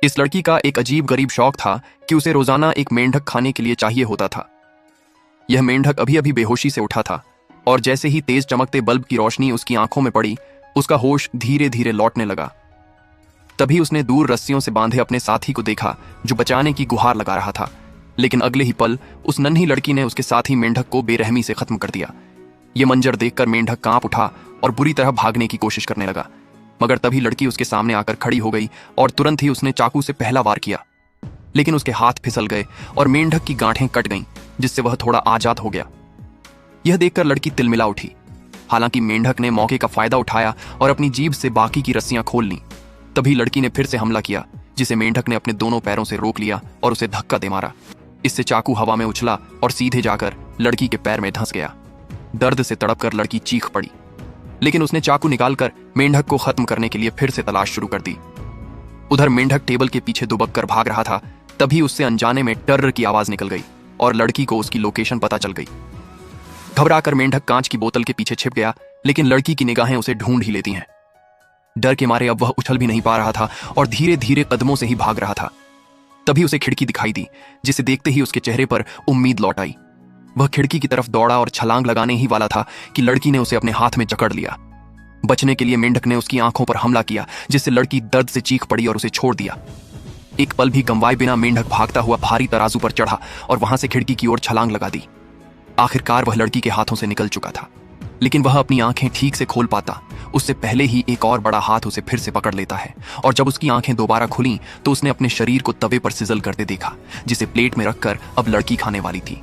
इस लड़की का एक अजीब गरीब शौक था कि उसे रोजाना एक मेंढक खाने के लिए चाहिए होता था। यह मेंढक अभी अभी बेहोशी से उठा था और जैसे ही तेज चमकते बल्ब की रोशनी उसकी आंखों में पड़ी, उसका होश धीरे धीरे लौटने लगा। तभी उसने दूर रस्सियों से बांधे अपने साथी को देखा जो बचाने की गुहार लगा रहा था, लेकिन अगले ही पल उस नन्ही लड़की ने उसके साथी मेंढक को बेरहमी से खत्म कर दिया। यह मंजर देखकर मेंढक कांप उठा और बुरी तरह भागने की कोशिश करने लगा, मगर तभी लड़की उसके सामने आकर खड़ी हो गई और तुरंत ही उसने चाकू से पहला वार किया। लेकिन उसके हाथ फिसल गए और मेंढक की गांठें कट गईं, जिससे वह थोड़ा आजाद हो गया। यह देखकर लड़की तिलमिला उठी। हालांकि मेंढक ने मौके का फायदा उठाया और अपनी जीभ से बाकी की रस्सियां खोल लीं। तभी लड़की ने फिर से हमला किया, जिसे मेंढक ने अपने दोनों पैरों से रोक लिया और उसे धक्का दे मारा। इससे चाकू हवा में उछला और सीधे जाकर लड़की के पैर में धंस गया। दर्द से तड़पकर लड़की चीख पड़ी, लेकिन उसने चाकू निकालकर मेंढक को खत्म करने के लिए फिर से तलाश शुरू कर दी। उधर मेंढक टेबल के पीछे दुबक कर भाग रहा था। तभी उससे अनजाने में टर्र की आवाज निकल गई और लड़की को उसकी लोकेशन पता चल गई। घबराकर मेंढक कांच की बोतल के पीछे छिप गया, लेकिन लड़की की निगाहें उसे ढूंढ ही लेती हैं। डर के मारे अब वह उछल भी नहीं पा रहा था और धीरे धीरे कदमों से ही भाग रहा था। तभी उसे खिड़की दिखाई दी, जिसे देखते ही उसके चेहरे पर उम्मीद लौट आई। वह खिड़की की तरफ दौड़ा और छलांग लगाने ही वाला था कि लड़की ने उसे अपने हाथ में जकड़ लिया। बचने के लिए मेंढक ने उसकी आंखों पर हमला किया, जिससे लड़की दर्द से चीख पड़ी और उसे छोड़ दिया। एक पल भी गंवाए बिना मेंढक भागता हुआ भारी तराजू पर चढ़ा और वहां से खिड़की की ओर छलांग लगा दी। आखिरकार वह लड़की के हाथों से निकल चुका था, लेकिन वह अपनी आंखें ठीक से खोल पाता उससे पहले ही एक और बड़ा हाथ उसे फिर से पकड़ लेता है। और जब उसकी आंखें दोबारा खुलीं तो उसने अपने शरीर को तवे पर सिजल करते देखा, जिसे प्लेट में रखकर अब लड़की खाने वाली थी।